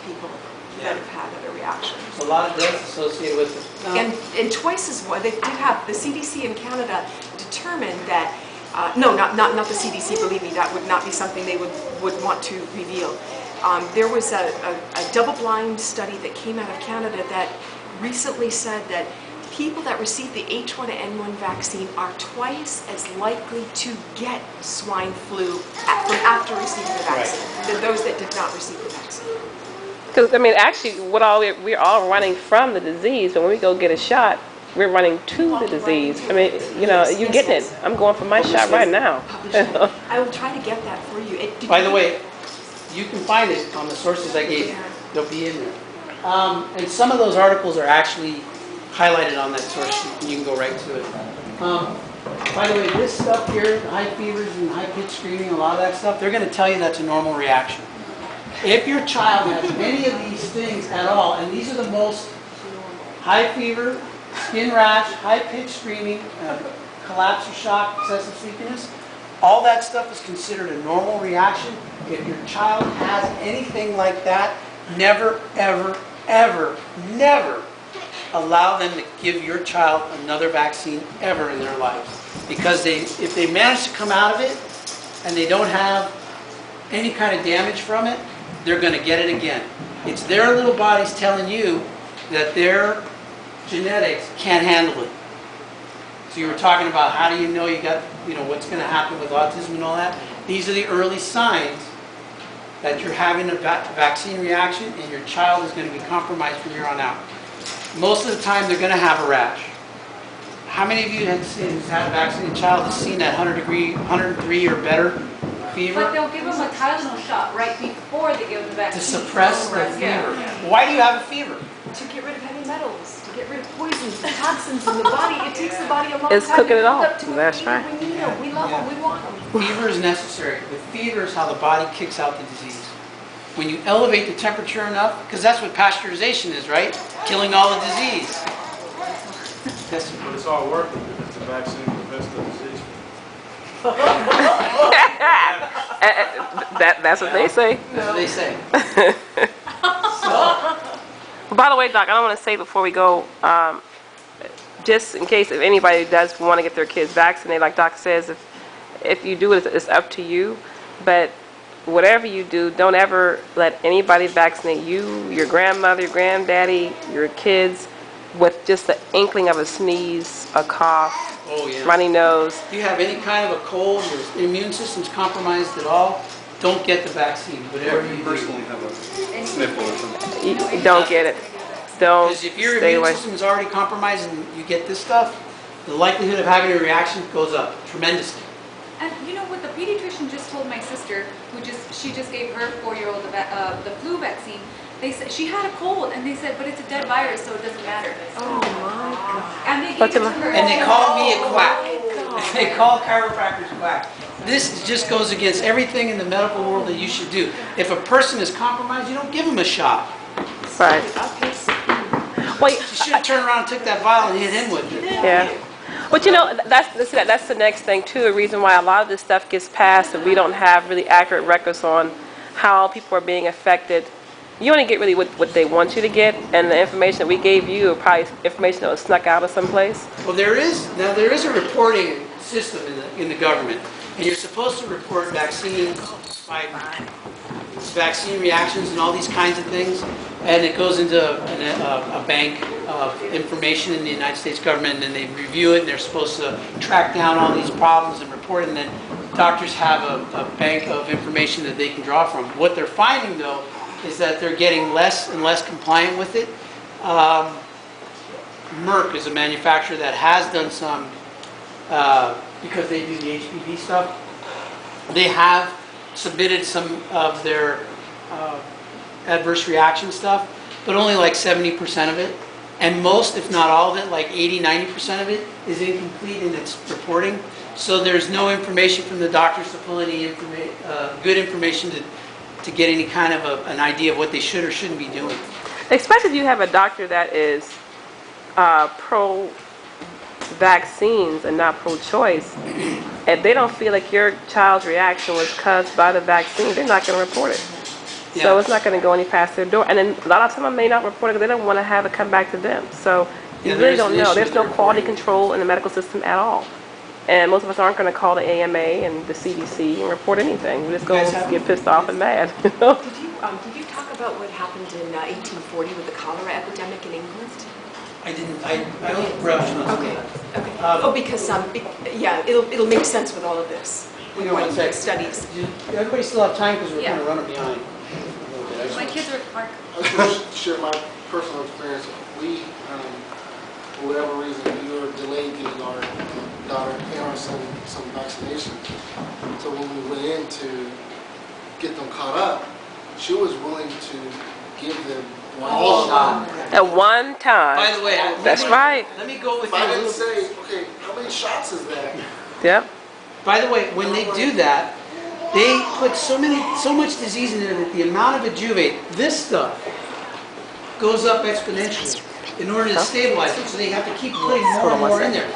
people that have had other reactions. A lot of deaths associated with it. And twice as well, they did have, the CDC in Canada determined that, no, not the CDC, believe me, that would not be something they would want to reveal. There was a double-blind study that came out of Canada that recently said that people that receive the H1N1 vaccine are twice as likely to get swine flu after receiving the vaccine than those that did not receive the vaccine. Because, I mean, actually, we're all running from the disease, but when we go get a shot, we're running to the disease. I mean, you know, you're getting it. I'm going for my shot right now. I will try to get that for you. By the way, you can find it on the sources I gave you. They'll be in there. And some of those articles are actually highlighted on that source sheet, and you can go right to it. By the way, this stuff here, the high fevers and high-pitched screaming, a lot of that stuff, they're going to tell you that's a normal reaction. If your child has any of these things at all, and these are the most high fever, skin rash, high-pitched screaming, collapse or shock, excessive sleepiness, all that stuff is considered a normal reaction. If your child has anything like that, never, ever, ever, never allow them to give your child another vaccine ever in their lives. Because if they manage to come out of it and they don't have any kind of damage from it, they're going to get it again. It's their little bodies telling you that their genetics can't handle it. So you were talking about how do you know you got, what's going to happen with autism and all that. These are the early signs that you're having a vaccine reaction and your child is going to be compromised from here on out. Most of the time they're going to have a rash. How many of you have had a vaccinated child that's seen that 103 or better fever? But they'll give them a Tylenol shot right before they give them the vaccine. To suppress the fever. Why do you have a fever? To get rid of heavy metals, to get rid of poisons, the toxins in the body. It takes the body a long It's time cooking to it all. build up to That's it. right. We need them. We love them. We want them. Fever is necessary. The fever is how the body kicks out the disease. When you elevate the temperature enough, because that's what pasteurization is, right? Killing all the disease. Yes, sir. But it's all working because the vaccine prevents the disease. That's what they say. That's what they say. By the way, Doc, I don't want to say before we go, just in case if anybody does want to get their kids vaccinated, like Doc says, if you do it, it's up to you. But whatever you do, don't ever let anybody vaccinate you, your grandmother, your granddaddy, your kids, with just the inkling of a sneeze, a cough, runny nose. If you have any kind of a cold, your immune system's compromised at all, don't get the vaccine, whatever you personally do. have a sniffle or something. You don't get it. Don't Because if your stay immune away. system is already compromised and you get this stuff, the likelihood of having a reaction goes up tremendously. And you know what the pediatrician just told my sister, she just gave her 4-year-old the flu vaccine. They said she had a cold, and they said, but it's a dead virus, so it doesn't matter. Oh my God. And they gave it to her. And they call me a quack. They call chiropractors quack. This just goes against everything in the medical world that you should do. If a person is compromised, you don't give them a shot. Right. Well, You should have turned around and took that vial and hit him with it. yeah. But that's the next thing too. The reason why a lot of this stuff gets passed and we don't have really accurate records on how people are being affected. You only get really what they want you to get, and the information that we gave you are probably information that was snuck out of someplace. Well, there is a reporting system in the government, and you're supposed to report vaccine reactions and all these kinds of things, and it goes into a bank of information in the United States government, and then they review it, and they're supposed to track down all these problems and report it, and then doctors have a bank of information that they can draw from. What they're finding, though, is that they're getting less and less compliant with it. Merck is a manufacturer that has done some, because they do the HPV stuff, they have submitted some of their adverse reaction stuff, but only like 70% of it. And most, if not all of it, like 80-90% of it is incomplete in its reporting. So there's no information from the doctors to pull any good information to get any kind of an idea of what they should or shouldn't be doing. Especially if you have a doctor that is pro-vaccines and not pro-choice. If they don't feel like your child's reaction was caused by the vaccine, they're not going to report it. So Yeah. it's not gonna go any past their door. And then a lot of time I may not report it because they don't wanna have it come back to them. So you Yeah, really there's don't an know. issue There's with no the quality reporting. control in the medical system at all. And most of us aren't gonna call the AMA and the CDC and report anything. We just go guys have- get pissed off and mad, you know? Did you talk about what happened in 1840 with the cholera epidemic in England? I didn't, I don't brush on some of Okay, that. okay. Oh, because, yeah, it'll make sense with all of this. Hang on one With sec. studies. Everybody still have time because we're Yeah. kind of running behind. a little bit. I just My want- kids are at park. I just want to share my personal experience. We, for whatever reason, we were delayed getting our daughter Aaron some vaccinations. So when we went in to get them caught up, she was willing to give them all shot. At one time. By the way, That's right. let me go with If you I a didn't little bit. say, okay, how many shots is that? Yep. By the way, when they do that, they put so much disease in there that the amount of adjuvate, this stuff, goes up exponentially in order to stabilize it. So they have to keep putting more and more in there.